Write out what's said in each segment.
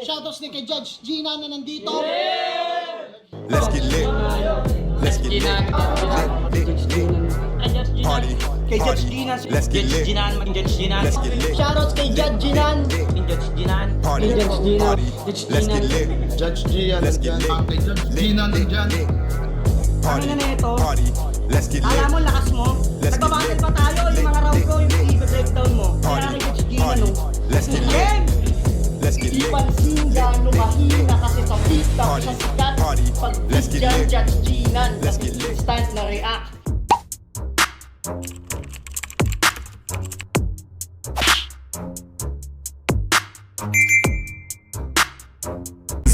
Shoutouts din kay Judge Gina na nandito. Let's get lit. Let's get lit. Party. Kay Judge Gina. Let's get lit. Let's get lit. Shoutouts kay Judge Ginan. Party. Party. Let's get lit. Judge Gian, Let's get lit. Gina nandyan. Party. Ano na ito? Party. Let's get lit. Alam mo, lakas mo. Let's get Nagbabattle lit. pa tayo. Yung mga round ko, yung i-breakdown mo. Kaya Party. kay Judge Gina, Party. no? Let's get lit. Game! Let's get Di lit. pansin gano'ng mahina kasi sa TikTok Party. sa sikat. Party. Pag Let's get dyan, lit. Judge Ginan. Let's get lit. Instant na react.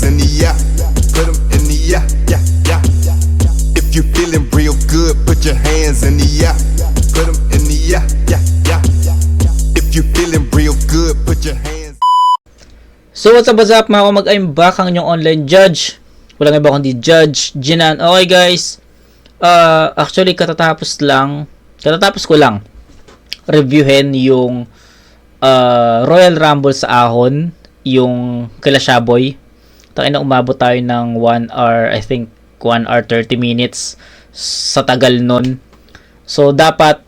In the yeah, put 'em in the yeah, yeah, yeah. If you feeling real good, put your hands in the yeah, put 'em in the yeah, yeah, yeah. If you feeling real good, put your hands. So what's up mga kamag, I'm back ang inyong online judge. Walang iba kundi Judge Ginan. Okay guys, actually katatapos ko lang reviewin yung Royal Rumble sa Ahon, yung kila Shaboy. Tangina, umabot tayo ng 1 hour, I think 1 hour 30 minutes sa tagal nun. So dapat,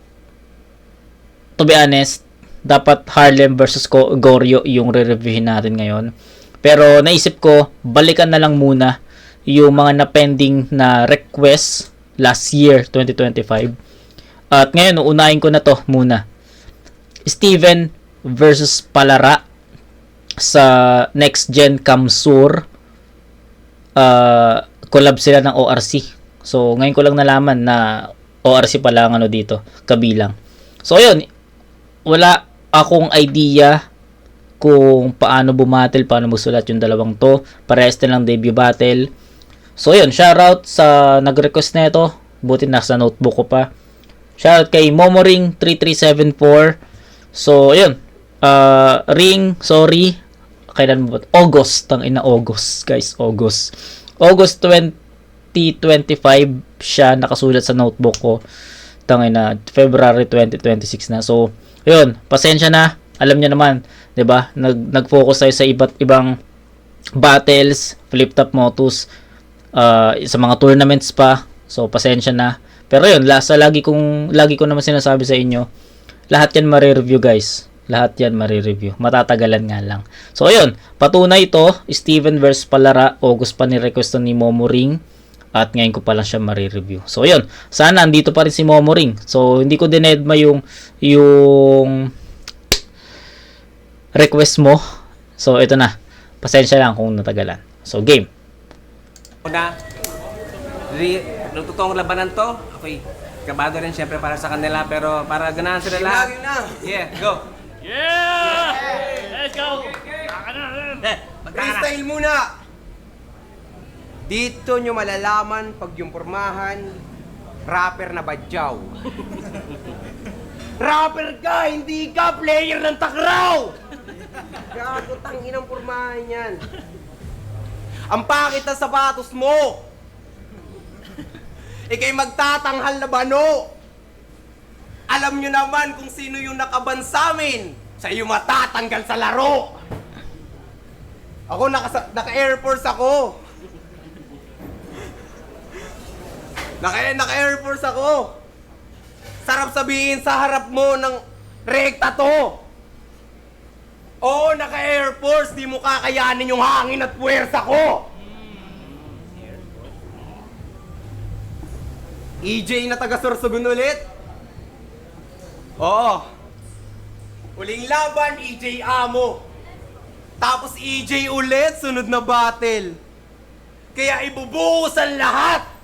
to be honest, dapat Harlem versus Goryo yung re-reviewin natin ngayon. Pero naisip ko, balikan na lang muna yung mga na-pending na request last year, 2025. At ngayon, uunahin ko na to muna. Steven versus Palara sa Next Gen Kamsur. Collab sila ng ORC. So, ngayon ko lang nalaman na ORC pala ang ano dito, kabilang. So, ayun, wala akong idea kung paano bumattle, paano magsulat yung dalawang to. Parehas na lang debut battle. So, yun, shoutout sa nag-request na ito. Buti nasa notebook ko pa. Shoutout kay Momoring3374. So, yun. Ring, sorry. Kailan mo ba? August. Tangina, August. Guys, August 2025 siya nakasulat sa notebook ko. Tangina, February 2026 na. So, yun, pasensya na. Alam niyo naman, 'di ba? Nag-focus tayo sa iba't ibang battles, flip top motos, sa mga tournaments pa. So, pasensya na. Pero yun, lagi ko naman sinasabi sa inyo, lahat 'yan mare-review, guys. Lahat 'yan mare-review. Matatagalan nga lang. So, ayun, patunay ito, Steven vs Palara, August pa ni request ni Momoring. At ngayon ko pa lang siya mare-review. So, ayun. Sana andito pa rin si Momoring. So, hindi ko dinedma yung request mo. So, ito na. Pasensya lang kung natagalan. So, game. Una, nung totoong labanan to, ako'y kabado rin syempre para sa kanila, pero para ganahan sila lahat. Yeah, go! Let's go! Freestyle muna! Dito nyo malalaman pag yung pormahan, rapper na badyaw. Rapper ka, hindi ka player ng takraw! Gago, tanginang pormahan yan. Ang pakit na sapatos mo! Ika'y magtatanghal na bano! Alam nyo naman kung sino yung nakaban sa amin. Sa iyo matatanggal sa laro. Ako naka-Air Force ako. Naka-Air Force ako. Sarap sabihin sa harap mo ng rekta to. Oo, naka-Air Force. Di mo kakayanin yung hangin at puwersa ko. EJ na taga-Sorsogon ulit. Oo. Uling laban, EJ Amo. Tapos EJ ulit, sunod na battle. Kaya ibubuhusan lahat.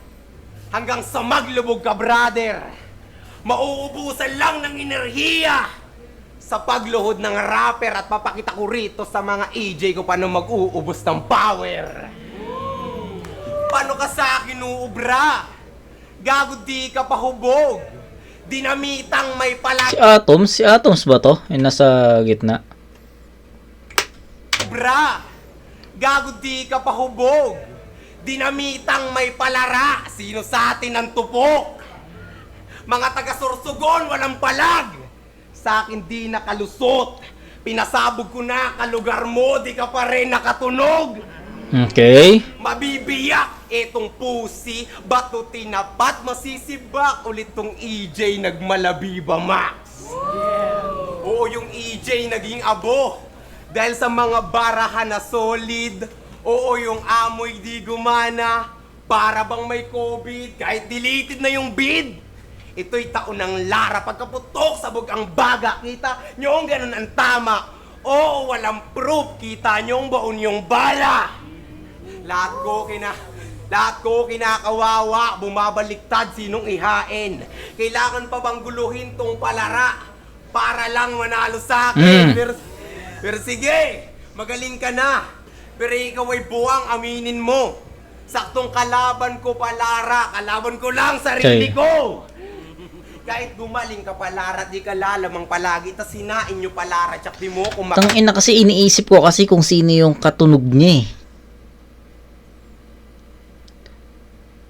Hanggang sa maglubog ka, brother. Mauubusan lang ng enerhiya sa pagluhod ng rapper at papakita ko rito sa mga EJ ko paano mag-uubos ng power. Paano ka sa akin uubra? Gago di ka pahubog. Dinamitang may pala... Si Atoms ba to? Yung nasa gitna. Bra! Gago di ka pahubog. Dinamitang may palara. Sino sa atin ang tupok? Mga taga-Sorsogon, walang palag. Sa akin di nakalusot. Pinasabog ko na kalugar mo, di ka pa rin nakatunog. Okay. Mabibiyak etong pusi, bato tinapat, masisibak ulit tong EJ nagmalabiba Max. Oo, yung EJ naging abo dahil sa mga barahan na solid. Oo, yung amoy di gumana, para bang may COVID, kahit deleted na yung bid. Ito'y taon ng Lara, pagkaputok sabog ang baga, kita nyo ang ganun ang tama. Oo, walang proof, kita nyo ang baon yung bala. Lahat ko kinakawawa, bumabaliktad sinong ihain. Kailangan pa bang guluhin tong palara para lang manalo sa akin? Pero sige, magaling ka na. Pero ikaw ay buwang, aminin mo. Saktong kalaban ko palara, kalaban ko lang sarili ko. Kahit gumaling ka palara, di ka lalamang palagi. Tas sinain nyo palara, tsak di mo Tangina kasi iniisip ko kasi kung sino yung katunog niya eh.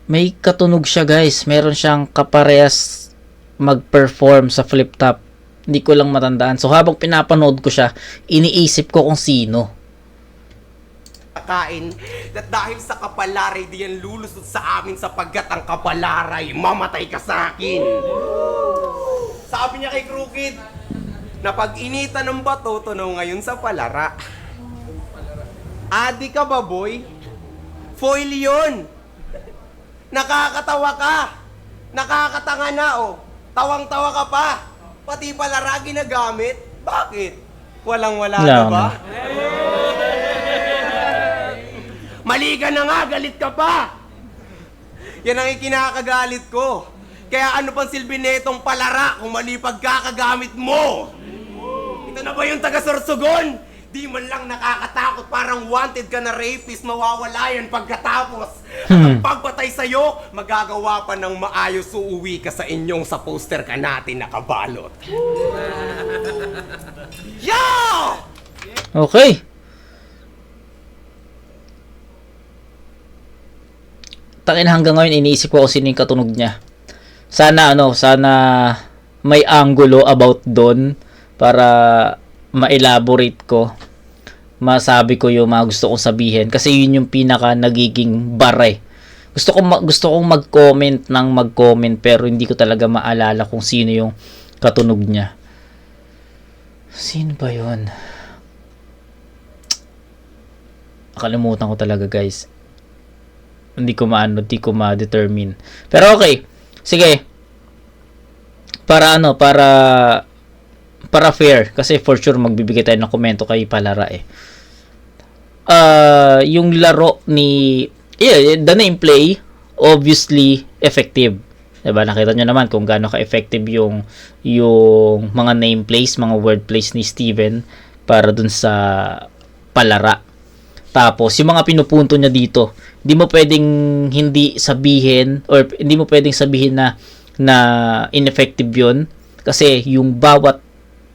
May katunog siya guys. Meron siyang kaparehas mag-perform sa flip top. Hindi ko lang matandaan. So habang pinapanood ko siya, iniisip ko kung sino. Kain. At dahil sa kapalaray, di yan lulusot sa amin sapagkat ang kapalaray, mamatay ka sa akin. Sabi niya kay Crooked, na pag-initan ng bato, tunaw ngayon sa palara. Adi ka ba, boy? Foil yun. Nakakatawa ka. Nakakatanga na, oh. Tawang-tawa ka pa. Pati palara ginagamit. Bakit? Walang-wala na ba? Mali ka na nga, galit ka pa. Yan ang ikinakagalit ko. Kaya ano pang silbi netong palara kung mali pagkakagamit mo? Ito na ba yung taga-Sorsogon? Di man lang nakakatakot, parang wanted ka na rapist, mawawala yan pagkatapos. Ang pagpatay sa'yo, magagawa pa ng maayos, uuwi ka sa inyong sa poster ka natin nakabalot. Yo! Okay. Takin hanggang ngayon iniisip ko kung sino yung katunog niya. Sana may angulo about doon para ma-elaborate ko. Masabi ko yung mga gusto kong sabihin kasi yun yung pinaka nagiging bare. Gusto kong mag-comment pero hindi ko talaga maalala kung sino yung katunog niya. Sino ba yun? Nakalimutan ko talaga guys. Hindi ko ma-determine. Pero okay. Sige. Para fair. Kasi for sure magbibigay tayo ng komento kay Palara eh. Yung laro ni... the nameplay, obviously, effective. Diba? Nakita nyo naman kung gaano ka-effective yung mga nameplays, mga wordplays ni Steven para dun sa Palara. Tapos, yung mga pinupunto niya dito, hindi mo pwedeng sabihin na ineffective yun. Kasi yung bawat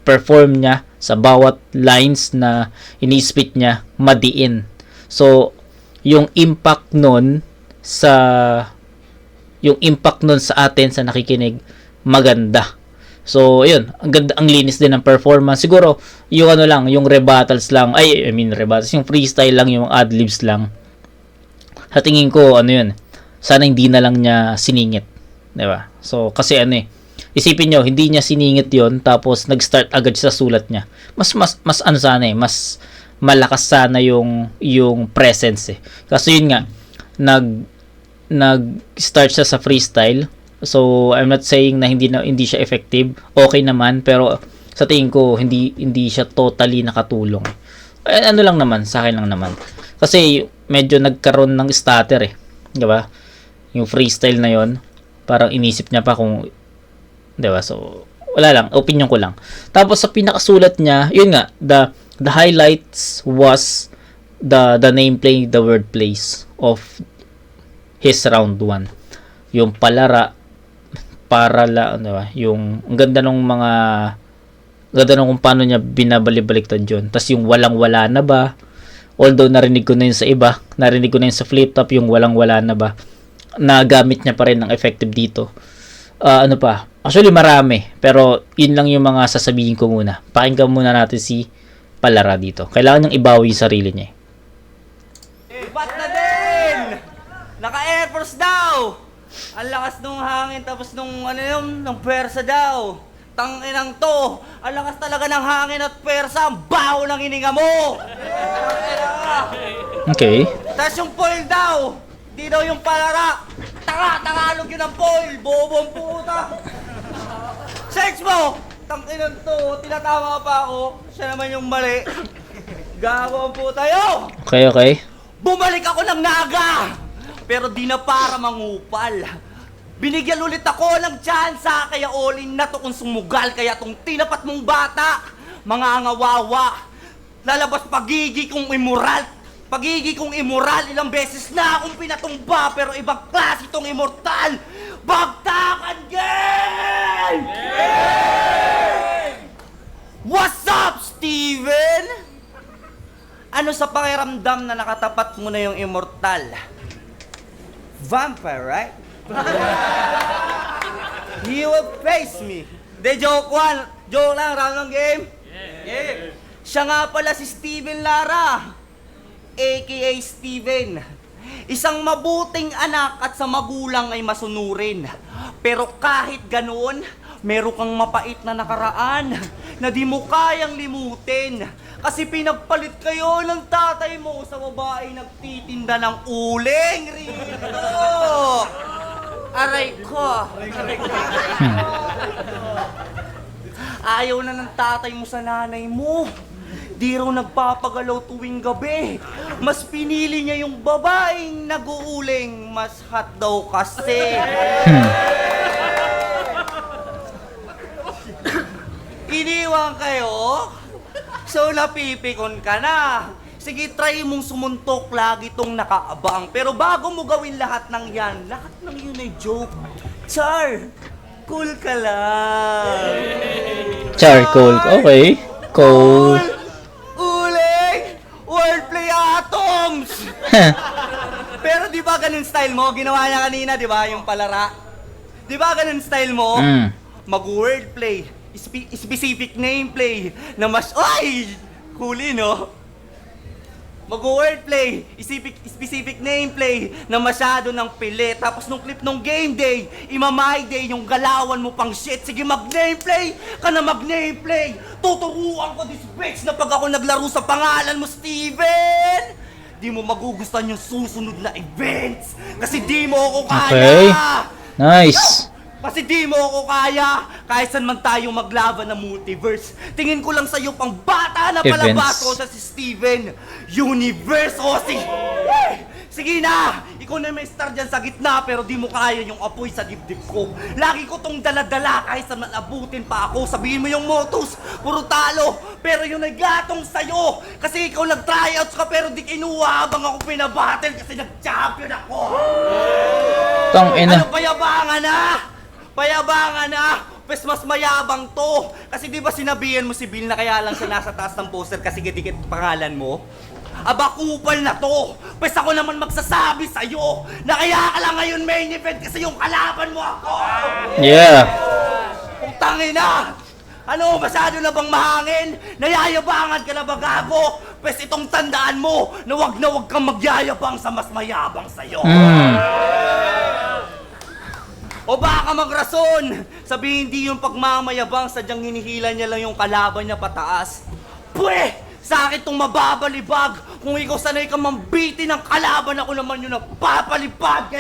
perform niya sa bawat lines na ini-spit niya, madiin. So, yung impact nun sa atin sa nakikinig, maganda. So, ayun, ang linis din ng performance. Siguro, yung yung rebuttals lang, yung freestyle lang, yung adlibs lang. Sa tingin ko, sana hindi na lang niya siningit. Diba? So, kasi isipin nyo, hindi niya siningit yon tapos nag-start agad sa sulat niya. Mas malakas sana yung presence eh. Kasi yun nga, nag-start siya sa freestyle. So, I'm not saying na hindi siya effective. Okay naman, pero sa tingin ko hindi siya totally nakatulong. Lang naman, sa akin lang naman. Kasi medyo nagkaroon ng stutter eh. 'Di ba? Yung freestyle na 'yon, parang inisip niya pa kung 'di ba? So, wala lang, opinion ko lang. Tapos sa pinakasulat niya, yun nga, the highlights was the nameplay, the wordplays of his round 1. Yung palara diba? Yung ang ganda nung kung paano niya binabalibaliktad yun. Tapos yung walang-wala na ba? Although narinig ko na yun sa iba, narinig ko na yun sa flip top, yung walang-wala na ba? Nagamit niya pa rin ng effective dito. Ano pa? Actually marami, pero yun lang yung mga sasabihin ko muna. Pakinggan muna natin si palara dito. Kailangan niyang ibawi yung sarili niya. Ba't na din? Naka-Air Force daw! Ang lakas nung hangin, tapos nung ano yun, ng pwersa daw. Tanginang to! Ang lakas talaga ng hangin at pwersa, ang baho ng hininga mo! Okay. Tapos yung foil daw, di daw yung palara. Tagalog yun ang foil, bobong puta! Sex mo! Tanginang to, tinatama pa ako. Siya naman yung mali. Gago ang puta yo! Okay. Bumalik ako ng naga! Pero di na para mangupal. Binigyan ulit ako ng tsansa, kaya olin na to kung sumugal. Kaya tong tinapat mong bata, mga ngawawa. Lalabas pagigi kong immoral. Pagigi kong immoral, ilang beses na akong pinatumba. Pero ibang klase itong immortal. Bagtakan gang! What's up, Steven? Ano sa pakiramdam na nakatapat mo na yung immortal? Vampire, right? He will face me. De joke lang, round ng game. Yeah. Siya nga pala si Steven Lara, aka Steven. Isang mabuting anak at sa magulang ay masunurin. Pero kahit ganoon, meron kang mapait na nakaraan na di mo kayang limutin. Kasi pinagpalit kayo ng tatay mo sa babae nagtitinda ng uling rito. Aray ko. Ayaw na ng tatay mo sa nanay mo. Di raw nagpapagalaw tuwing gabi. Mas pinili niya yung babaeng nag-uuling. Mas hot daw kasi. Iniwan kayo? So napipikon ka na. Sige, try mong sumuntok lagi tong nakaabang. Pero bago mo gawin lahat ng yan, lahat ng yun ay joke. Char, cool ka lang. Charcoal. Okay. Cool. Uling! Wordplay atoms! Pero di ba ganun style mo? Ginawa niya kanina, di ba? Yung palara. Di ba ganun style mo? Mag-wordplay. Specific nameplay na mas... Ay! Huli, no? Mag-wordplay. Specific nameplay na masyado ng pilit. Tapos nung clip nung game day, imamay day, yung galawan mo pang shit. Sige, mag-nameplay ka na mag-nameplay. Tuturuan ko this bitch na pag ako naglaro sa pangalan mo, Steven! Di mo magugustuhan yung susunod na events. Kasi di mo ako kaya! Okay. Nice. Kasi di mo ako kaya, kahit saan man tayo maglaban ng multiverse. Tingin ko lang sa'yo pang bata na palabas ko sa si Steven Universe o si... Sige na! Ikaw na may star dyan sa gitna pero di mo kaya yung apoy sa dibdib ko. Lagi ko tong daladala kahit saan man abutin pa ako. Sabihin mo yung motos, puro talo. Pero yung naglatong sa'yo. Kasi ikaw nag-tryouts ka pero di kinuha habang ako pinabattle kasi nag-champion ako. Tang ina. Ano payabangan na? Payabangan na! Pes mas mayabang to! Kasi di ba sinabihan mo si Bill na kaya lang siya nasa taas ng poster kasi dikit pangalan mo? Aba kupal na to! Pes ako naman magsasabi sa'yo na kaya ka lang ngayon main event kasi yung kalaban mo ako! Yeah. Putangin na! Ano, masyado na bang mahangin? Nayayabangan ka na ba gago? Pes itong tandaan mo na wag kang magyayabang sa mas mayabang sa'yo! O baka magrason! Sabihin di yung pagmamayabang, sadyang hinihila niya lang yung kalaban niya pataas. Pwe! Sa akin tong mababalibag! Kung ikaw sanay kang mambiti ng kalaban, ako naman yung napapalipad!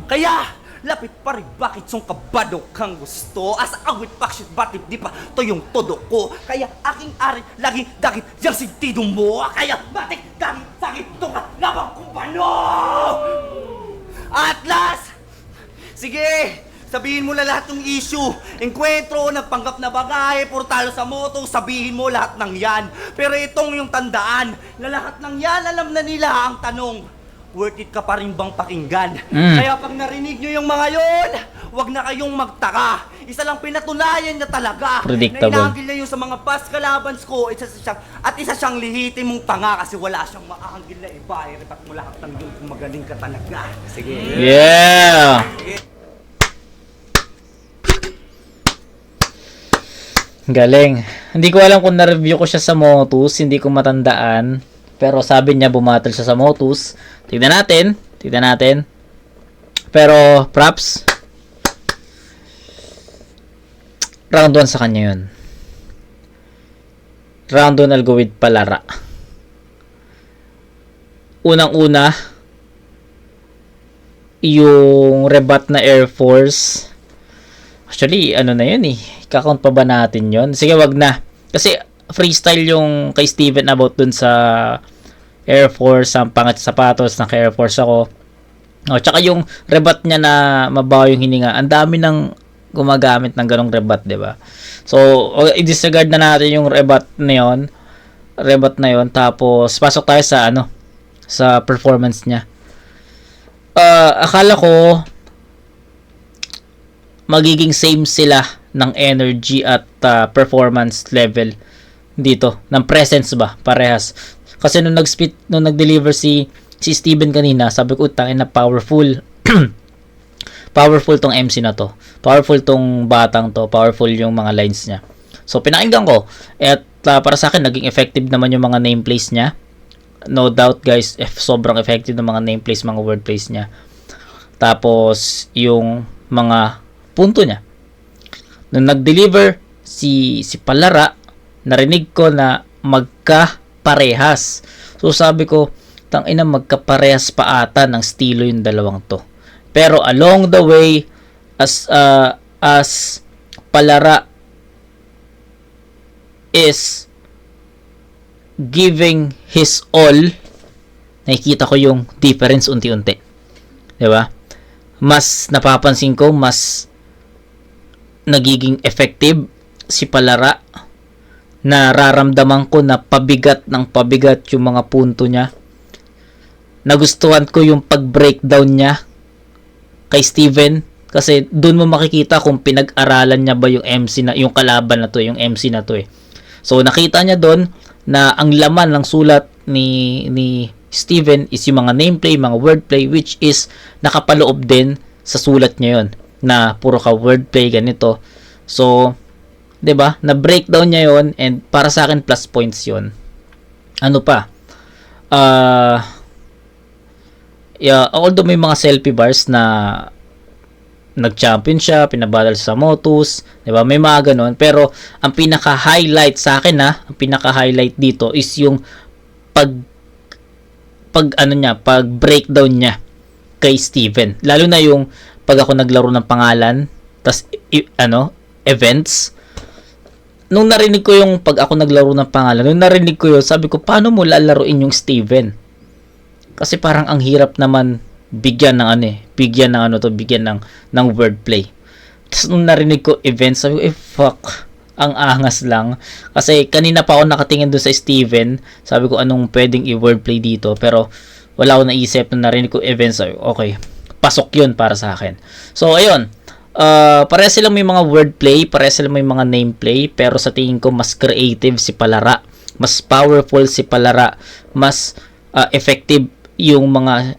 Kaya, lapit pa rin, bakit song kabado kang gusto? Asa awit pakshit batip di pa to yung todo ko. Kaya aking ari, laging dakit yung sintido mo. Kaya batik gamit sakit to ka labang kumpano! Atlas! Sige, sabihin mo na lahat ng issue. Enkwentro, nagpanggap na bagay, puro talo sa moto, sabihin mo lahat ng yan. Pero itong yung tandaan, na lahat ng yan alam na nila ang tanong. Worth it ka pa rin bang pakinggan? Kaya pag narinig nyo yung mga yon, wag na kayong magtaka. Isa lang pinatunayan niya talaga. Predictable. Na inaanggil niya yung sa mga past kalabans ko, isa siyang lihitimong tanga kasi wala siyang maanggil na iba. I-repat mo lahat ng yun kung magaling ka talaga. Sige. Yeah. Galing. Hindi ko alam kung na-review ko siya sa Motus, hindi ko matandaan. Pero sabi niya bumattle siya sa Motus. Tignan natin. Pero props. Round 1 sa kanya yun. Round 1 I'll go with Palara. Unang-una, yung rebat na Air Force. Actually, ano na yun eh. Kakount pa ba natin yun? Sige, wag na. Kasi freestyle yung kay Steven about dun sa Air Force, ang pangat sapatos, naka Air Force ako. Oh, tsaka yung rebat niya na mabaho yung hininga. Ang dami ng gumagamit ng ganong rebat, 'di ba? So, i-disregard na natin yung rebat na yon. Tapos pasok tayo sa sa performance niya. Akala ko magiging same sila ng energy at performance level dito, ng presence ba, parehas. Kasi nung nag-deliver si Steven kanina, sabi ko, utangin na powerful. Powerful tong MC na to. Powerful tong batang to. Powerful yung mga lines niya. So, pinakinggan ko. At para sa akin, naging effective naman yung mga nameplays niya. No doubt, guys, sobrang effective ng mga nameplays, mga wordplays niya. Tapos, yung mga punto niya. Nung nag-deliver si Palara, narinig ko na magkaparehas. So, sabi ko, tangina, magkaparehas pa ata ng estilo yung dalawang to. Pero along the way, as Palara is giving his all, nakikita ko yung difference unti-unti. 'Di ba? Mas napapansin ko, mas nagiging effective si Palara. Nararamdaman ko na pabigat ng pabigat yung mga punto niya. Nagustuhan ko yung pag-breakdown niya kay Steven, kasi doon mo makikita kung pinag-aralan niya ba yung MC na, yung kalaban na to, yung MC na to eh. So nakita niya doon na ang laman ng sulat ni Steven is yung mga nameplay, mga wordplay, which is nakapaloob din sa sulat niya yon, na puro ka wordplay ganito. So 'di ba? Na breakdown niya yon, and para sa akin plus points yon. Ano pa? Yeah, although may mga selfie bars na nag-champion siya, pinabattle sa Motus, 'di ba? May mga ganun, pero ang pinaka-highlight sa akin ang pinaka-highlight dito is yung pag-breakdown niya kay Steven. Lalo na yung pag ako naglaro ng pangalan, tas events. Nung narinig ko yung pag ako naglaro ng pangalan, nung narinig ko yun, sabi ko, paano mo lalaruin yung Steven? Kasi parang ang hirap naman bigyan ng wordplay. Tapos nung narinig ko events, sabi ko, fuck, ang angas lang. Kasi kanina pa ako nakatingin doon sa Steven, sabi ko anong pwedeng i-wordplay dito, pero wala ako naisip nung narinig ko events, sabi ko, okay, pasok yun para sa akin. So ayun, pareha silang may mga wordplay, pareha silang may mga nameplay, pero sa tingin ko mas creative si Palara, mas powerful si Palara, mas effective yung mga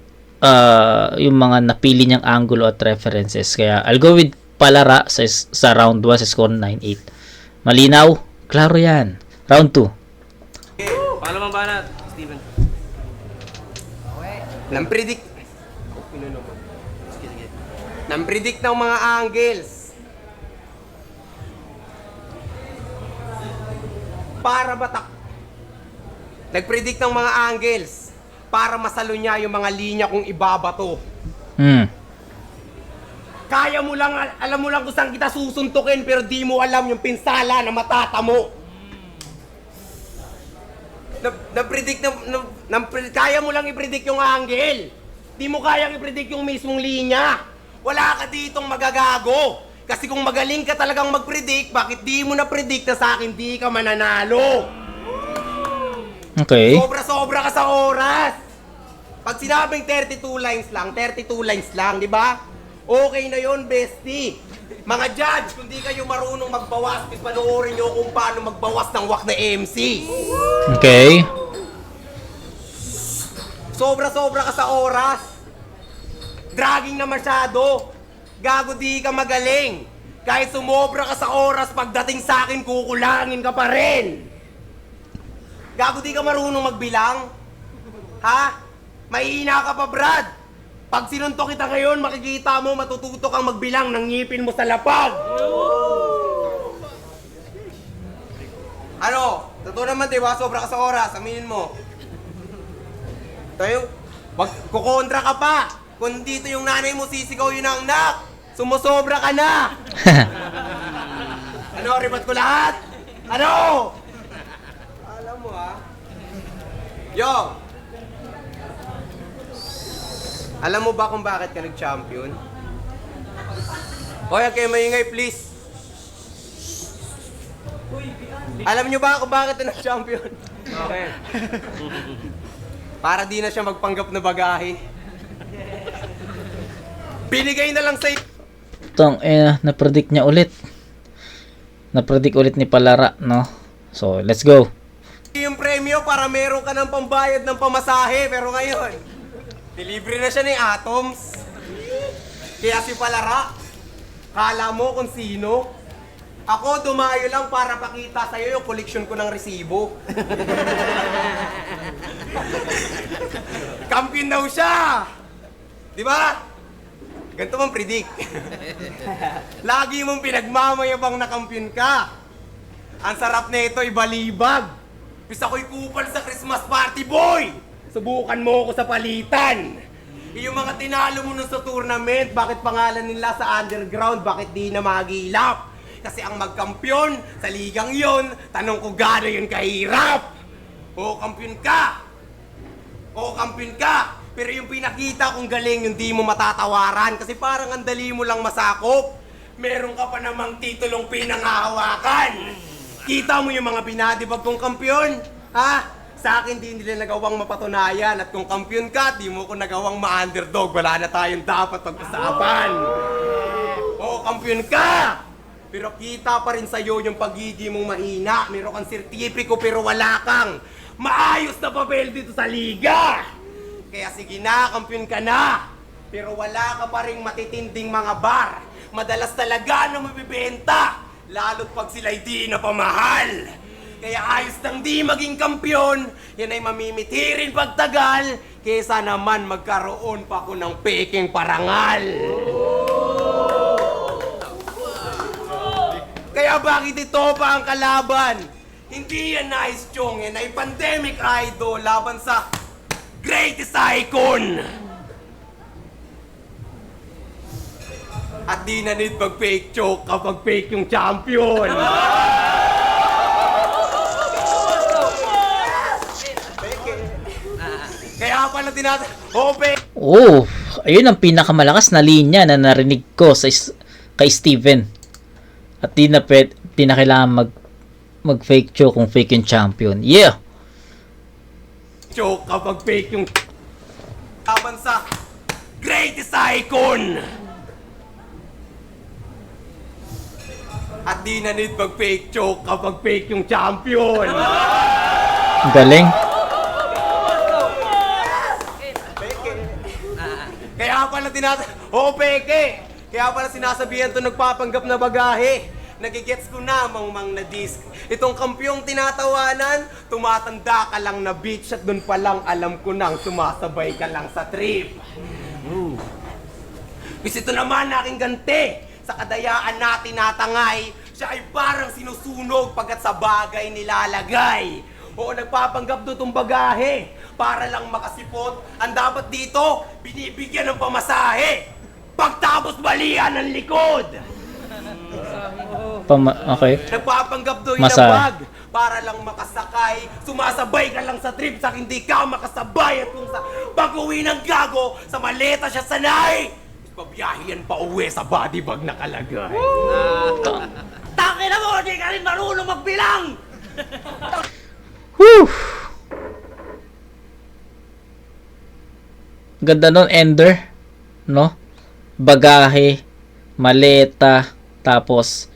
napili niyang angulo at references. Kaya I'll go with Palara sa round 1 sa score 9-8. Malinaw? Klaro yan. Round 2. Okay, pangalamang banat, Steven. Nang-predict. Nang-predict ng mga angles. Para batak. Nag-predict ng mga angles para masalo niya yung mga linya kung ibabato. Kaya mo lang, alam mo lang kung saan kita susuntukin, pero di mo alam yung pinsala na matatamo. Kaya mo lang i-predict yung angle. Di mo kayang i-predict yung mismong linya. Wala ka ditong magagago. Kasi kung magaling ka talagang mag-predict, bakit di mo na-predict na sa akin di ka mananalo? Okay. Sobra-sobra ka sa oras. Pag sinabing 32 lines lang, di ba? Okay na yon, bestie. Mga judge, kung di kayo marunong magbawas, panoorin nyo kung paano magbawas ng wak na MC. Okay. Sobra-sobra ka sa oras. Dragging na masyado. Gago, di ka magaling. Kahit sumobra ka sa oras, pagdating sa akin, kukulangin ka pa rin. Gago, di ka marunong magbilang? Ha? Mahihina ka pa, Brad. Pag sinuntok kita ngayon, makikita mo, matututo kang magbilang ng ngipin mo sa lapag. Ano? Totoo naman, di ba? Sobra ka sa oras. Aminin mo. Tayo, wag kukontra ka pa. Kung dito yung nanay mo sisigaw yun ang nak. Sumusobra ka na. Ano, ribat ko lahat? Ano? Alam mo Yo! Alam mo ba kung bakit ka nag-champion? Hoy, kayo maingay, please. Alam nyo ba kung bakit ka nag-champion? Okay. Para di na siya magpanggap na bagahe. Binigay na lang sa Itong, na-predict niya ulit. Na-predict ulit ni Palara, no? So, let's go. yung premyo para meron ka ng pambayad ng pamasahe. Pero ngayon, delivery na siya ni Atoms. Kaya si Palara, kala mo kung sino? Ako, dumayo lang para pakita sa'yo yung collection ko ng resibo. Kampiyon daw siya! Di ba? Ganito mong predict. Lagi mong pinagmamayabang na kampiyon ka. Ang sarap na ito, ibalibag. Bis ako'y kupal sa Christmas party, boy! Subukan mo ako sa palitan. Yung mga tinalo mo nun sa tournament, bakit pangalan nila sa underground, bakit di na magilap? Kasi ang magkampiyon sa ligang yon, tanong ko gano'n yun kahirap. Oo, kampiyon ka. Oo, kampiyon ka. Pero yung pinakita kong galing, yung di mo matatawaran. Kasi parang ang dali mo lang masakop. Meron ka pa namang titulong pinangahawakan. Kita mo yung mga binadibag kong kampiyon? Ha? Sa akin, di nila nagawang mapatunayan. At kung kampiyon ka, di mo ko nagawang ma-underdog. Wala na tayong dapat pag-usapan. Oo, kampiyon ka! Pero kita pa rin sa'yo yung pagiging mong mahina. Meron kang sertipiko pero wala kang maayos na papel dito sa liga. Kaya sige na, kampiyon ka na. Pero wala ka pa rin matitinding mga bar. Madalas talaga na mabibenta. Lalo't pag sila'y di na pamahal. Kaya ayos nang di maging kampiyon. Yan ay mamimitirin pagtagal. Kesa naman magkaroon pa ko ng peking parangal. Kaya bakit ito pa ang kalaban? Hindi yan Nice Chong, yan ay pandemic idol laban sa greatest icon. At di na need mag-fake choke kapag fake yung champion. Kaya pala Oh, ayun ang pinakamalakas na linya na narinig ko sa kay Steven. At di na kailangan mag-fake choke kung fake yung champion. Yeah! choke kapag fake yung laban sa greatest icon. At di na need mag-fake choke kapag fake yung champion. Galing. Kaya pala peke! Kaya pala sinasabihan to nagpapanggap na bagahe. Nagigets ko na, mang na disc. Itong kampyong tinatawanan, tumatanda ka lang na bitch at dun pa lang alam ko nang sumasabay ka lang sa trip. Kasi ito naman aking ganti. Sa kadayaan natin natangay, siya ay parang sinusunog pagkat sa bagay nilalagay. Oo, nagpapanggap doon itong bagahe para lang makasipot. Ang dapat dito, binibigyan ng pamasahe. Pagtapos balian ng likod. Okay. Nagpapanggap doon Masa. bag para lang makasakay. Sumasabay ka lang sa trip sa hindi ka makasabay. At kung sa pag-uwi ng gago, sa maleta siya sanay. Pabiyahian pa uwi sa body bag nakalagay. Takin na mo, di ka rin marunong magbilang! Whew! Ganda nun, Ender. No? Bagahe, maleta, tapos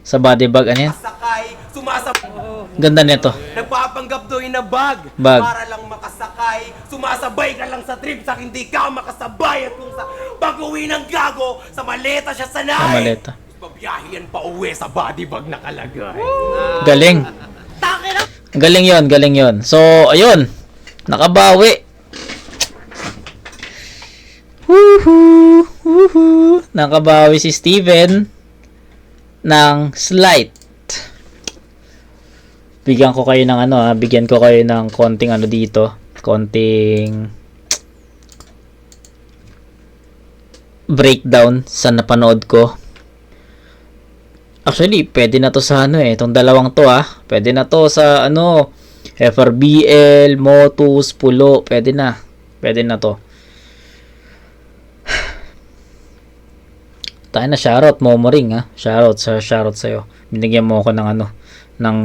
sa body bag, ano yan? Sakay, sumasabay. Ganda nito. Nagpapanggap doon na bag para lang makasakay. Sumasabay ka lang sa trip sa hindi ka makasabay. At kung sa pag-uwi ng gago, sa maleta siya sanay. Sa maleta. Nagbabiyahe yan pa uwi sa body bag nakalagay. Galing. Galing yon. So, ayun. Nakabawi. Woohoo! Nakabawi si Steven ng slight. Bigyan ko kayo ng bigyan ko kayo ng konting dito. Konting breakdown sa napanood ko. Actually, pwede na to sa itong dalawang to Pwede na to sa FRBL, Motus, Pulo, pwede na. Pwede na to. Tayo na shoutout Momoring Shoutout sa'yo. Binigyan mo ako ng ng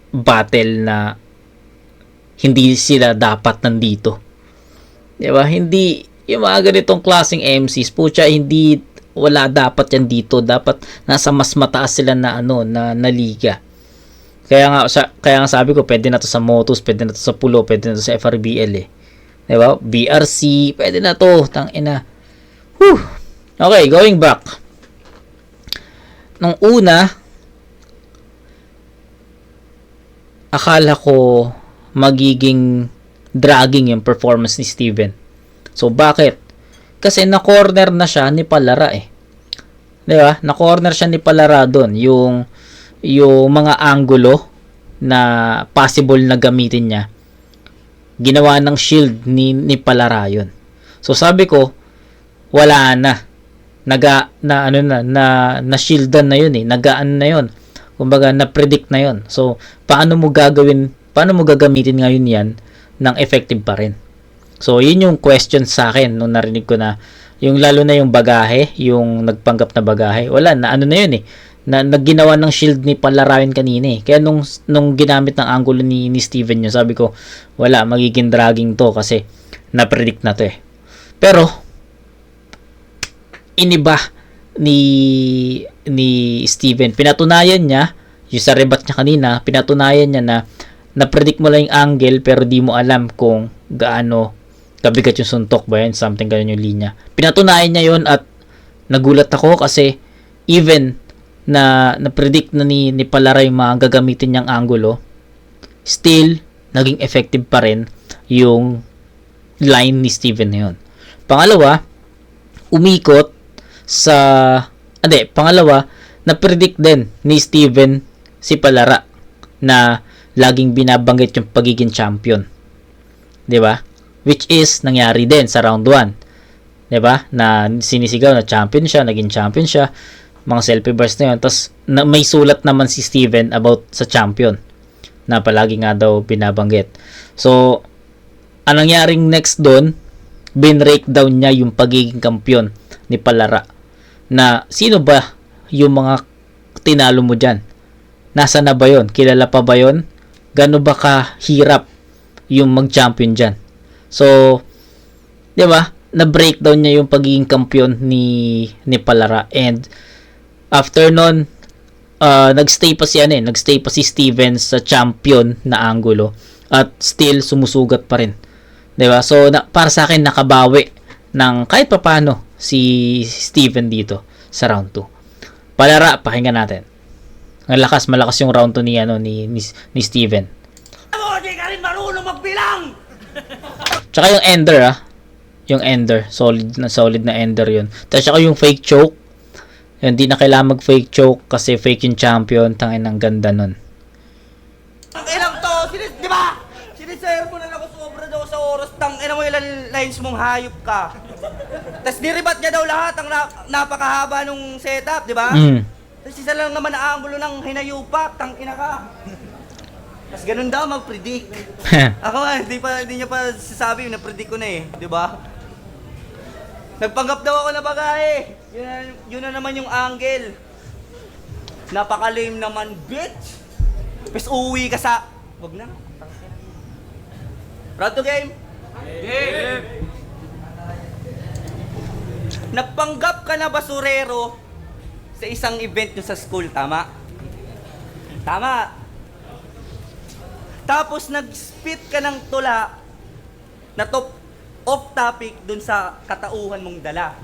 battle na hindi sila dapat nandito. Diba? Hindi, yung mga ganitong klaseng MCs, pucha, wala dapat yan dito. Dapat nasa mas mataas sila na na liga. Kaya nga sabi ko, pwede na to sa Motus, pwede na to sa Pulo, pwede na to sa FRBL Diba? BRC, pwede na to. Tangina. Whew. Okay, going back. Nung una, akala ko magiging dragging yung performance ni Steven. So, bakit? Kasi na-corner na siya ni Palara Diba? Na-corner siya ni Palara doon. Yung mga angulo na possible na gamitin niya, ginawa ng shield ni Palara yun. So, sabi ko, wala na. Na shieldan na yun nagaan na yun. Kumbaga, na-predict na yun. So, paano mo gagamitin ngayon yan ng effective pa rin? So, yun yung question sa akin nung narinig ko na yung lalo na yung bagahe, yung nagpanggap na bagahe. Wala, na yun na nagginawa ng shield ni Palara yun kanina Kaya nung ginamit ng angulo ni Steven yun, sabi ko, wala, magiging dragging to kasi na-predict na to Pero, iniba ni Steven. Pinatunayan niya, yung sa rebat niya kanina, pinatunayan niya na na-predict mo lang yung angle pero di mo alam kung gaano kabigat yung suntok ba yan, something ganun yung linya. Pinatunayan niya yon at nagulat ako kasi even na na-predict na ni Palara yung mga gagamitin niyang angulo, still naging effective pa rin yung line ni Steven na yun. Pangalawa, na-predict din ni Steven si Palara na laging binabanggit yung pagiging champion. 'Di ba? Which is nangyari din sa round 1. 'Di ba? Na sinisigaw na champion siya, naging champion siya. Mga selfie bars na 'yon. Tapos may sulat naman si Steven about sa champion na palagi nga daw binabanggit. So, anong nangyaring next doon, bin-breakdown niya yung pagiging kampiyon ni Palara. Na sino ba yung mga tinalo mo dyan? Nasa na ba yun? Kilala pa ba yun? Gano ba kahirap yung mag-champion dyan? So, di ba? Na-breakdown niya yung pagiging kampiyon ni Palara. And after nun, nagstay pa si Steven sa champion na angulo. At still, sumusugat pa rin. Di ba? So, para sa akin, nakabawi ng kahit papano si Steven dito sa round 2. Palara, pakinggan natin. Malakas yung round 2 ni Steven. Hindi ka rin marunong magbilang! Tsaka yung ender yung ender, solid na ender yun. Tapos tsaka yung fake choke, hindi na kailangan mag fake choke kasi fake yung champion. Tangin ang ganda nun. Ang ilang to, di ba? Sinisare mo na lang ako sobra daw sa oras. Tangina mo ilang lines mong hayop ka. Tapos niribat niya daw lahat ang napakahaba nung setup, di ba? Tapos isa lang naman na angulo ng hinayupak, tangina ka. Tapos ganun daw mag-predict. Ako nga, hindi niya pa sasabi, na-predict ko na di ba? Nagpanggap daw ako na bagahe. Yun na naman yung angle. Napaka-lame naman, bitch. Tapos uuwi ka sa... Wag na. Round to game? Game! Nagpanggap ka na basurero sa isang event nyo sa school, tama? Tama. Tapos nag-spit ka ng tula na top off topic dun sa katauhan mong dala.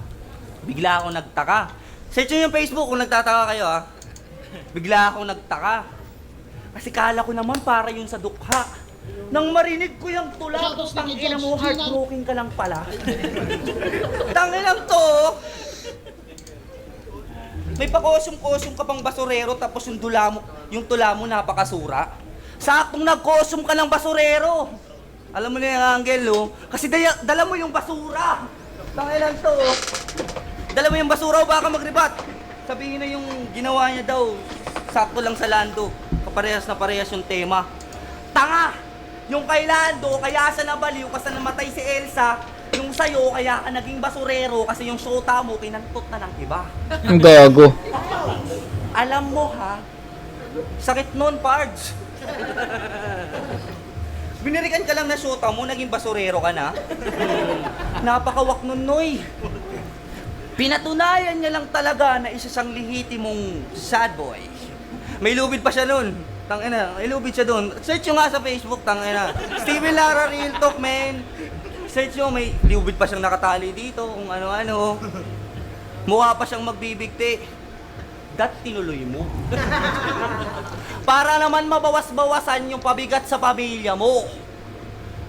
bigla ako nagtaka. Search nyo yung Facebook kung nagtataka kayo ha. Bigla ako nagtaka. Kasi kala ko naman para yun sa dukha. Nang marinig ko yung tula, Shoutout sa tangina mo, Judge heartbroken ka lang pala. Tanginang to. May pakosyong-kosyong ka pang basurero tapos yung tula mo napakasura. Saktong nagkosyong ka ng basurero. Alam mo na yung Angel, oh. Kasi dala mo yung basura. Tanginang to. Dala mo yung basura o baka magribat. Sabihin na yung ginawa niya daw, sakto lang sa Lando. Kaparehas na parehas yung tema. Tanga! Yung kay Lando, kaya sa nabaliw, kasi namatay si Elsa. Yung sa'yo, kaya ka naging basurero kasi yung shota mo, kinantot na ng iba. Ang gago. Alam mo ha, sakit nun, Pards. Binirikan ka lang na shota mo, naging basurero ka na. Napakawak nun, Noy. Pinatunayan niya lang talaga na isa siyang lihitimong sad boy. May lubid pa siya nun. Tangina, may lubid siya dun. Search nyo nga sa Facebook, tangina. Steven Lara Real Talk, man. Search nyo, may lubid pa siyang nakatali dito, kung ano-ano. Mukha pa siyang magbibigti. Dat tinuloy mo. Para naman mabawas-bawasan yung pabigat sa pamilya mo.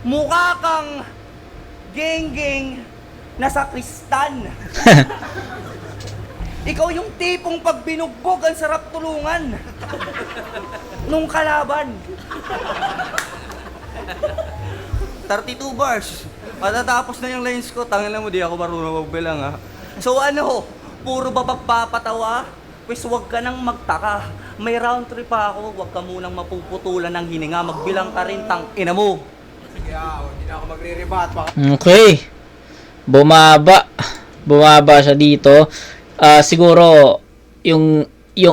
Mukha kang geng-geng na sakristan. Ikaw yung tipong pag binugbog, ang sarap tulungan. Nung kalaban. 32 bars. Matatapos na yung lines ko. Tangin mo, di ako marunong magbilang ha. So ano, puro ba pagpapatawa? Pues huwag ka nang magtaka. May round trip pa ako, huwag ka munang mapuputulan ng hininga. Magbilang ka rin, tang ina mo. Sige, hindi na ako magre-rebat. Baka Okay. Bumaba siya dito. Siguro yung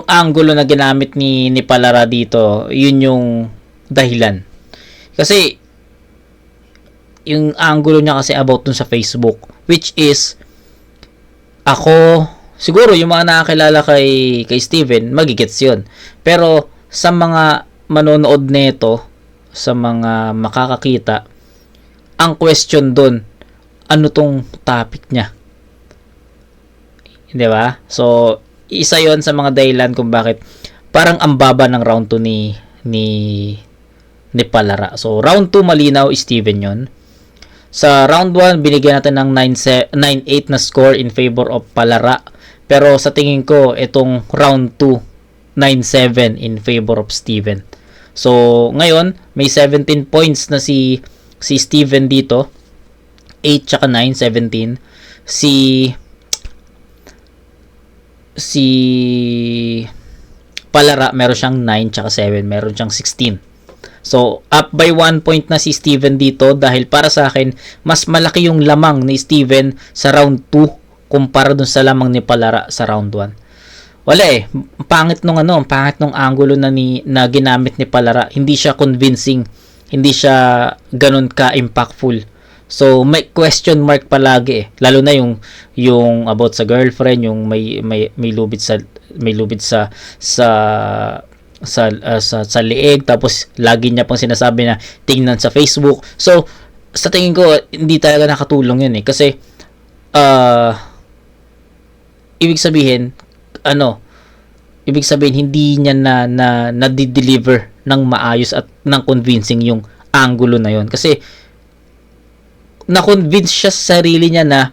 angulo na ginamit ni Palara dito, yun yung dahilan. Kasi yung angulo niya kasi about dun sa Facebook, which is ako siguro yung mga nakakilala kay Steven, magigets yun. Pero sa mga manonood nito, sa mga makakakita, ang question dun, ano tong topic niya? Di ba? So, isa yon sa mga dahilan kung bakit parang ang baba ng round 2 ni Palara. So, round 2 malinaw, Steven yon. Sa round 1, binigyan natin ng 9-8 na score in favor of Palara. Pero sa tingin ko, itong round 2, 9-7 in favor of Steven. So, ngayon, may 17 points na si Steven dito. 8 tsaka 9, 17. Si Palara, meron siyang 9 tsaka 7. Meron siyang 16. So, up by 1 point na si Steven dito dahil para sa akin, mas malaki yung lamang ni Steven sa round 2 kumpara dun sa lamang ni Palara sa round 1. Wala eh. Pangit nung angulo na ginamit ni Palara. Hindi siya convincing. Hindi siya ganun ka-impactful. So, may question mark palagi eh. Lalo na yung about sa girlfriend, yung may lubid sa liig, tapos lagi niya pang sinasabi na tingnan sa Facebook. So, sa tingin ko, hindi talaga nakatulong yun eh. Kasi, ibig sabihin, hindi niya na-deliver ng maayos at ng convincing yung angulo na yun. Kasi, na-convince siya sa sarili niya na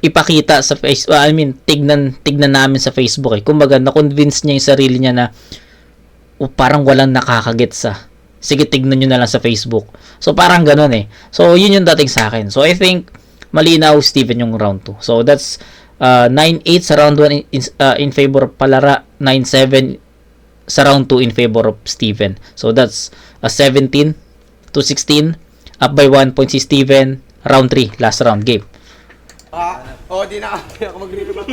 ipakita sa Facebook, tignan namin sa Facebook eh. Kumbaga, na-convince niya yung sarili niya na parang walang nakakagets sige, tignan nyo na lang sa Facebook. So, parang ganun eh. So, yun yung dating sa akin. So, I think, malinaw, Steven, yung round 2. So, that's 9-8 sa round 1 in favor of Palara, 9-7 sa round 2 in favor of Steven. So, that's 17 to 16. Up by 1 point si Steven. Round 3, last round, game. di na ako magre-rebat.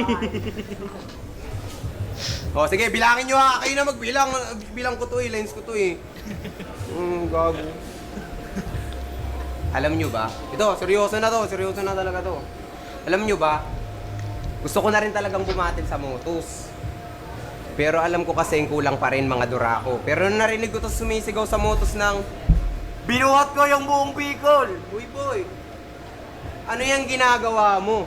Sige, bilangin nyo ha. Kayo na magbilang. Bilang ko to eh. Lines ko to eh. Gago. Alam nyo ba? Ito, seryoso na to. Seryoso na talaga to. Alam nyo ba? Gusto ko na rin talagang bumatil sa motos. Pero alam ko kasi kulang pa rin mga durako. Pero narinig ko to sumisigaw sa motos ng binuhat ko yung buong Bicol. Uy boy, ano yung ginagawa mo?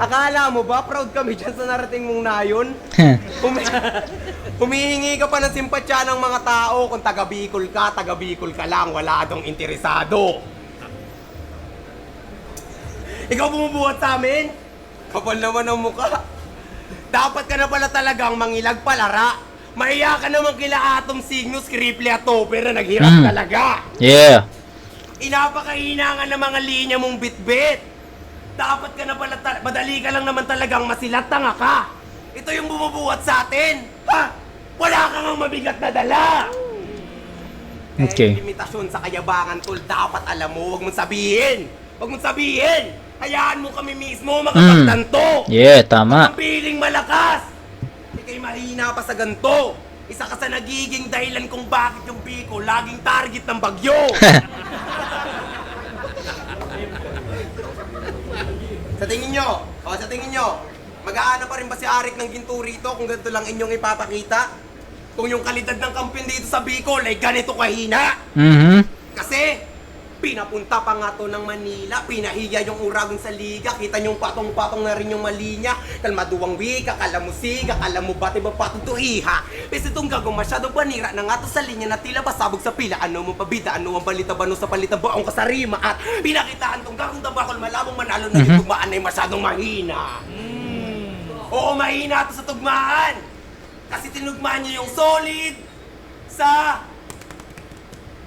Akala mo ba proud kami dyan sa narating mong nayon? Humihingi ka pa ng simpatsya ng mga tao kung taga Bicol ka lang, wala dong interesado. Ikaw bumubuhat sa amin? Kapal naman ang mukha. Dapat ka na pala talagang mangilag palara. Maiya ka naman kila Atom Cygnus, Kriple at Topper na naghirap talaga. Yeah. Inapakahina nga ng mga linya mong bitbit. Dapat ka na pala, madali ka lang naman talagang masilat, tanga ka. Ito yung bumubuhat sa atin. Ha? Wala kang ang mabigat na dala. Okay. Limitasyon sa kayabangan, tol. Dapat alam mo, wag mong sabihin. Wag mong sabihin. Hayaan mo kami mismo makapagtanto. Yeah, tama. Ang piling malakas. Ika'y mahina pa sa ganto. Isa ka sa nagiging dahilan kung bakit yung Bicol laging target ng bagyo. Sa tingin nyo, mag-aana pa rin ba si Arik ng ginto rito kung ganito lang inyong ipapakita? Kung yung kalidad ng kampiyon dito sa Bicol ay ganito kahina? Kasi, pinapunta pa nga to ng Manila, pinahiya yung Uragon sa liga, kita nyong patong-patong na rin yung mali niya, kalmaduwang wika, kalamusika, kalamubati ba patong to iha. Pesi itong gagong masyado banira na nga to sa linya na tila basabog sa pila, ano mo pabida, ano ang balita ba no sa palitan baong kasarima at pinakitaan tong gagong tabakol malabong manalo na yung tugmaan ay masyadong mahina. Oo, mahina to sa tugmaan, kasi tinugmaan niyo yung solid sa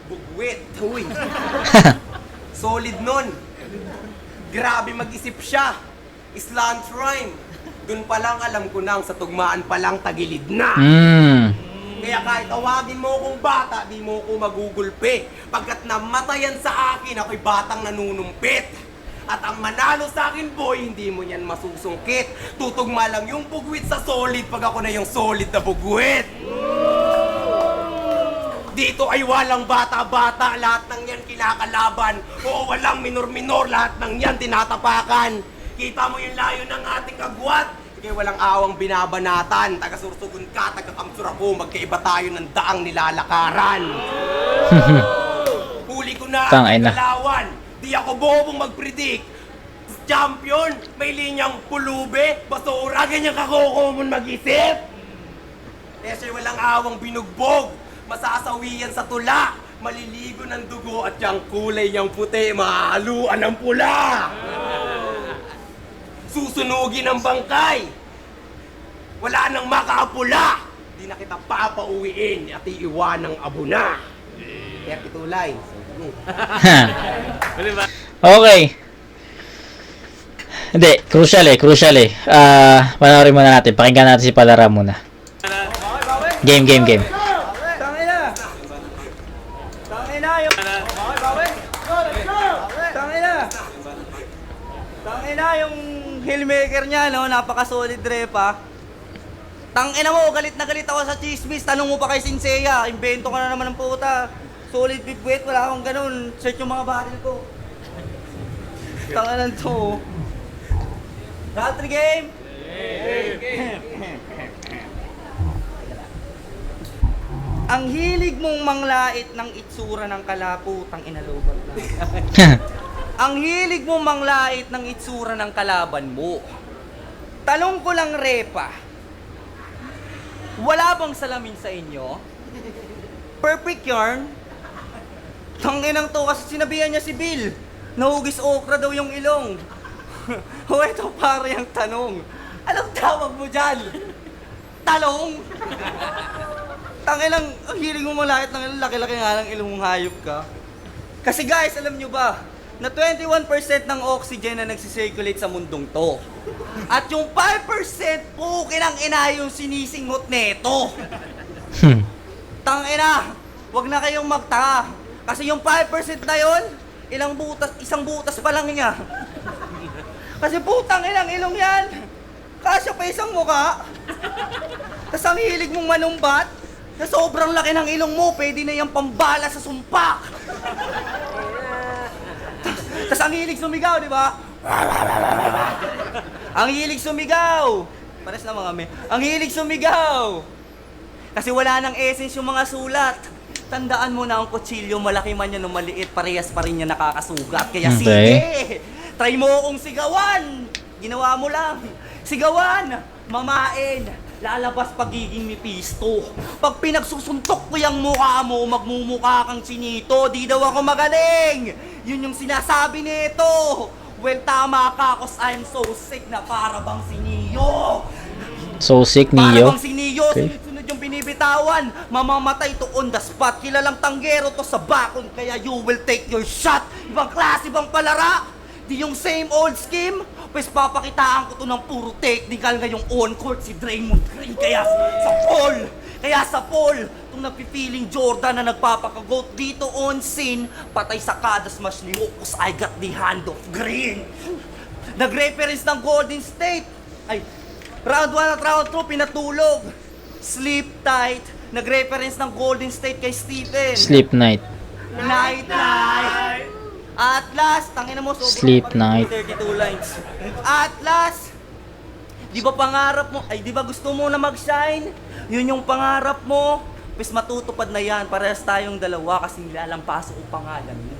bugwit. Uy. Solid nun. Grabe mag-isip siya. Slant rhyme. Dun pa lang alam ko nang sa tugmaan pa lang tagilid na. Kaya kahit tawagin mo kong bata, di mo ko magugulpe. Pagkat namatayan sa akin, ako'y batang nanunumpit. At ang manalo sa akin, boy, hindi mo yan masusungkit. Tutugma lang yung bugwit sa solid pag ako na yung solid na bugwit. Dito ay walang bata-bata, lahat ng yan kinakalaban. O walang minor-minor, lahat ng yan tinatapakan. Kita mo yung layo ng ating agwat. Ika'y walang awang binabanatan. Taga-sursugun ka, taga-kamsur ako. Magkaiba tayo ng daang nilalakaran. Huli ko na ang kalawan. Di ako bobong mag-predict. Champion, may linyang pulube, basura, ganyan kakukumon mag-isip. Kasi walang awang binugbog. Masasawiyan sa tula, maliligo ng dugo at yung kulay niyang puti, mahaluan ng pula. Susunugin ang bangkay, wala nang makaapula. Di na kita papauwiin at iiwan ng abuna. Kaya pitulay. Okay. Hindi, crucial eh. Panoorin muna natin. Pakinggan natin si Palara muna. Game. Tangina yung Hillmaker niya, no? Napaka-solid repa. Tangina mo, galit na galit ako sa chismis. Tanong mo pa kay Sinsea, invento ka na naman ng puta. Solid bibwit, wala akong ganun. Search yung mga barrel ko. Tanginan to. Country game! Ang hilig mong manglait ng itsura ng kalaputang inalobat lang. Ang hilig mong manglait ng itsura ng kalaban mo. Talong ko lang, Repa. Wala bang salamin sa inyo? Perfect yarn? Tanginang to kasi sinabihan niya si Bill. Nahugis okra daw yung ilong. O eto pare ang tanong. Anong tawag mo dyan? Talong? Tanginang, ang hilig mo malait ng ilong, laki-laki nga ng ilong mong hayop ka. Kasi guys, alam nyo ba, na 21% ng oxygen na nagsisirculate sa mundong to. At yung 5% pukin ang ina yung sinisingot neto. Tangina, wag na kayong magtaka. Kasi yung 5% na yon, isang butas pa lang niya. Kasi putang inang ilong yan. Kasya pa isang muka. Tapos ang hilig mong manumbat, na sobrang laki ng ilong mo, pwede na yung pambala sa sumpak. Tapos ang hilig sumigaw, di ba? Ang hilig sumigaw. Pares na mga me. Ang hilig sumigaw. Kasi wala nang essence yung mga sulat. Tandaan mo na ang kutsilyo, malaki man yan o maliit, parehas pa rin yan nakakasugat. Kaya sige, try mo akong sigawan. Ginawa mo lang. Sigawan, mamain, lalabas pagiging mipisto. Pag pinagsusuntok ko yung mukha mo, magmumukha kang sinito. Di daw ako magaling. Yun yung sinasabi nito. Well, tama ka, cause I'm so sick na para bang si Neo. So sick, Para Neo. bang si Neo, Okay. sunod yung binibitawan. Mamamatay to on the spot. Kilalang tanggero to sa bakon, kaya you will take your shot. Ibang klase bang palara? Di yung same old scheme? Pues papakitaan ko to ng puro technical ngayong on-court si Draymond Green. Kaya sa Paul, itong napipiling Jordan na nagpapakagoat dito on scene, patay sa kada smash ni Mo, cause I got the hand of Green. Nag-reference ng Golden State. Ay, round 1 at round 2, pinatulog. Sleep tight. Nag-reference ng Golden State kay Stephen. Sleep night. Night, night. At last, tangina mo, sobrang Sleep pa rin night. 32 lines. At last, di ba pangarap mo, ay di ba gusto mo na mag-shine? Yun yung pangarap mo. Pues matutupad na yan, parehas tayong dalawa kasi nilalampaso ko pangalan mo.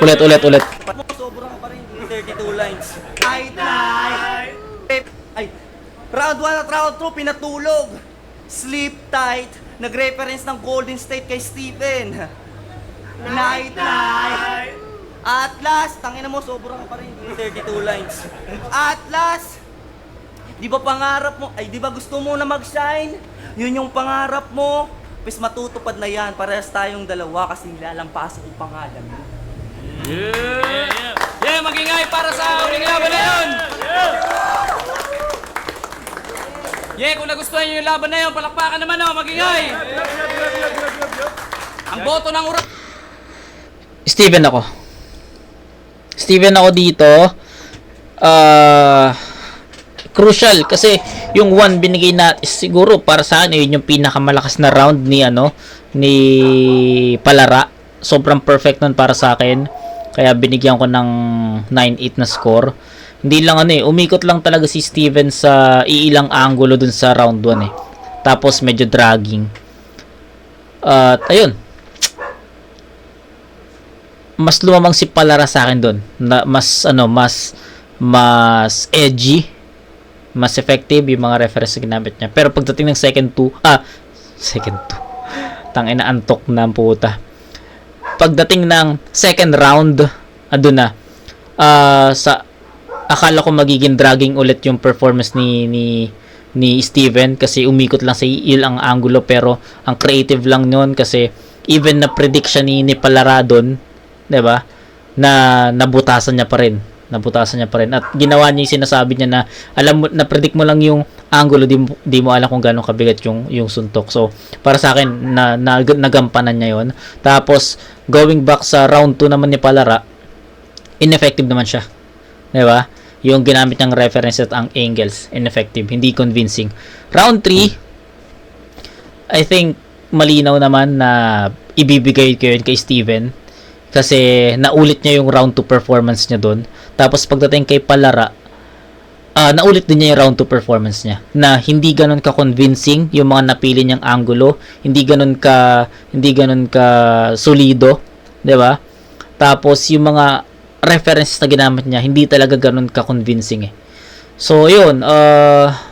Ulit. Mo, sobrang pa rin 32 lines. Night, night. Ay, round 1 at round 2, pinatulog. Sleep tight. Nag-reference ng Golden State kay Stephen. Night, night. At last, tangina mo, sobrang pa rin 32 lines. At last, di ba pangarap mo, ay di ba gusto mo na mag-shine? Yun yung pangarap mo. Pues matutupad na yan, parehas tayong dalawa kasi nilalampaso ko pangalan mo. Yeah, magingay para sa huling laban na yun! Yeah, kung nagustuhan nyo yung laban na yun, palakpakan naman oh, magingay! Ang boto ng urat. Steven ako dito. Crucial kasi yung 1 binigay na siguro para sa akin yun yung pinakamalakas na round ni ni Palara. Sobrang perfect nun para sa akin. Kaya binigyan ko ng 9-8 na score. Hindi lang umikot lang talaga si Steven sa iilang angulo dun sa round 1 eh. Tapos medyo dragging. At ayun. Mas lumamang si Palara sa akin doon. Mas edgy, mas effective yung mga reference na ginamit niya. Pero pagdating ng second 2, tangina antok na ang puta. Pagdating ng second round, andun na. Akala ko magiging dragging ulit yung performance ni Steven kasi umikot lang sa ilang angulo, pero ang creative lang noon kasi even na prediction ni Palara doon, 'di ba? Na nabutasan niya pa rin at ginawa niya yung sinasabi niya na alam mo, na predict mo lang yung angulo, di mo alam kung gaano kabigat yung suntok. So para sa akin nagampanan niya yon. Tapos going back sa round 2 naman ni Palara, ineffective naman siya, 'di ba? Yung ginamit niyang reference at ang angles, ineffective, hindi convincing. Round 3, I think malinaw naman na ibibigay ko yun kay Steven kasi naulit niya yung round 2 performance niya doon. Tapos pagdating kay Palara, naulit din niya yung round 2 performance niya na hindi ganun ka-convincing yung mga napili niyang angulo, hindi ganun ka solido, 'di ba? Tapos yung mga reference na ginamit niya hindi talaga ganun ka-convincing eh. So yun,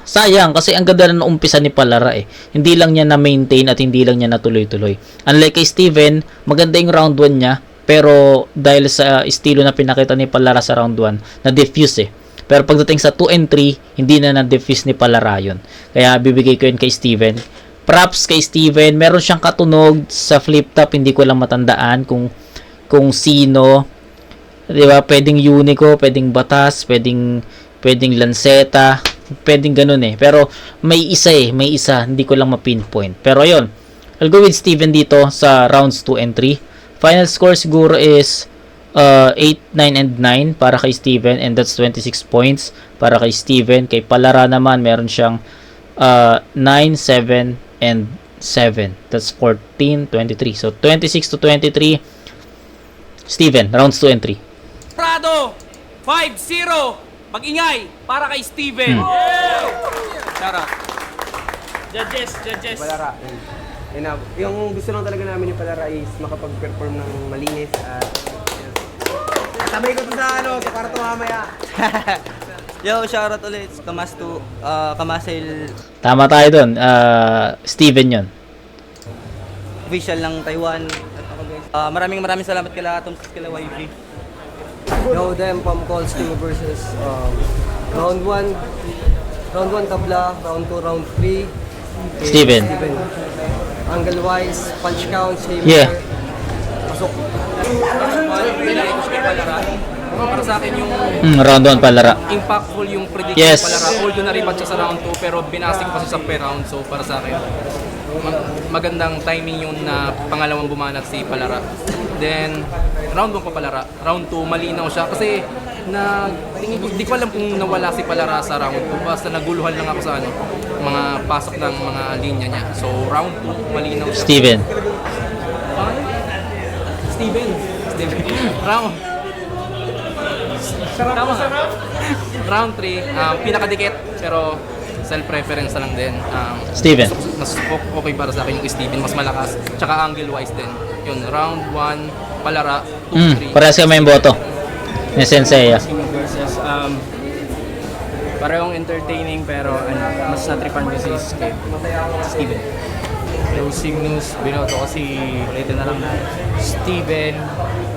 sayang kasi ang ganda na umpisa ni Palara eh. Hindi lang niya na-maintain at hindi lang niya natuloy-tuloy. Unlike kay Steven, maganda yung round 1 niya, pero dahil sa estilo na pinakita ni Palara sa round 1, na-diffuse eh. Pero pagdating sa 2 and 3, hindi na na-diffuse ni Palara yun. Kaya bibigay ko yun kay Steven. Props kay Steven, meron siyang katunog sa flip top, hindi ko lang matandaan kung sino. 'Di ba? Pwedeng Unico, pwedeng Batas, pwedeng Lanceta, pwedeng ganun eh. Pero may isa, hindi ko lang ma-pinpoint. Pero ayun, I'll go with Steven dito sa rounds 2 and 3. Final score siguro is 8, 9, and 9 para kay Steven, and that's 26 points para kay Steven. Kay Palara naman, meron siyang 9, 7, and 7. That's 14, 23. So 26 to 23, Steven, rounds 2 and 3. Prado, 5-0. Mag-ingay para kay Steven. Sarap. Judges. Palara. Yung gusto lang talaga namin ni Palara is makapag-perform ng malinis at sabay ko to sa kwarto mamaya. Yo, shoutout ulit. Kamasil Tama tayo dun. Steven yun. official ng Taiwan. Maraming salamat kila Tom kila YG. Yo, them Pam Calls Team versus round 1 tabla, round 2, round 3. Steven. Angle wise, punch count, same. Yeah. Pasok. Para sa akin yung Round 1 palara. impactful yung prediction Yes. palara. Although na-rematch siya sa round 2 pero binasting pa siya sa per round. So para sa akin, magandang timing yung na pangalawang bumanat si Palara. Then, round 1 pa Palara. Round 2, malinaw siya. Kasi, tingin ko, di ko alam kung nawala si Palara sa round 2. Basta naguluhan lang ako sa mga pasok ng mga linya niya. So, round 2, malinaw siya. Steven. Steven. Round. Tama. Round 3, pinakadikit. Pero, self-preference na lang din. Steven. Mas okay para sa akin yung Steven, mas malakas. Tsaka angle-wise din. Yun, round 1, Palara, 2, 3. Parehas kami yung boto. Ni Sensei. Versus parehong entertaining pero mas natripan ko si Steven. Closing news, binoto ko si Steven.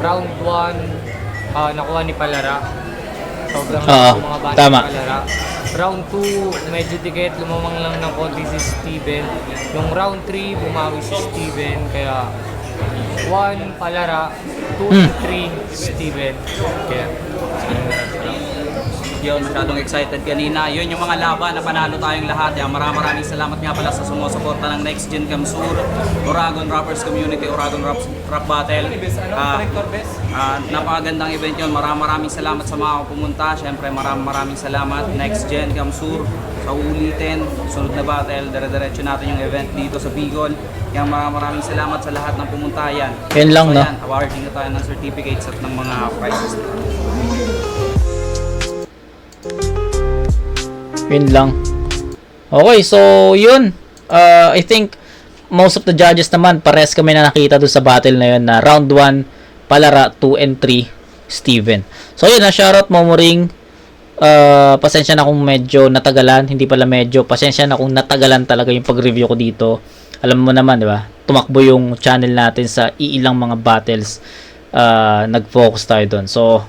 Round 1, nakuha ni Palara. Sobrang Oo, mga bata tama. ni Palara. Round 2, medyo dikit, lumamang lang ng konti si Steven. Yung round 3, bumawi si Steven. Kaya 1, Palara, 2, 3, Steven. Kaya, Yun, masyadong excited kanina. Yun yung mga laban na panalo tayong lahat. Maraming salamat nga pala sa sumusuporta ng Next Gen Kamsur, Oragon Rappers Community, Oragon Rap Battle. Napakagandang event yun. Maraming salamat sa mga pumunta. Siyempre maraming salamat Next Gen Kamsur sa ulitin. Sunod na battle, dire-diretso natin yung event dito sa Bicol. Kaya maraming salamat sa lahat ng pumunta yan. Yun lang, So, no? yan, awarding na tayo ng certificates at ng mga prizes. Yun lang. Okay, so yun. I think most of the judges naman, pares kami na nakita doon sa battle na yun na round 1, Palara, 2 and 3, Steven. So yun, shoutout Momoring. Pasensya na kung medyo natagalan. Hindi pala medyo. Pasensya na kung natagalan talaga yung pag-review ko dito. Alam mo naman, di ba? Tumakbo yung channel natin sa iilang mga battles. Nag-focus tayo doon. So,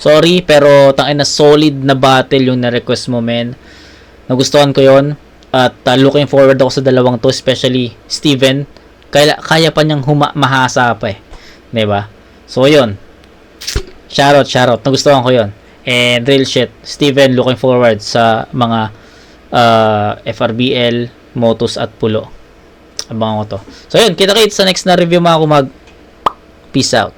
sorry, pero tangin na solid na battle yung na-request mo, men. Nagustuhan ko yon. At looking forward ako sa dalawang to, especially Steven. Kaya pa niyang mahasa pa eh. Diba? So, yun. Shoutout. Nagustuhan ko yon. And real shit, Steven, looking forward sa mga FRBL, Motus at Pulo. Abangan ko to. So, yun. Kita-kits sa next na review mga kumag. Peace out.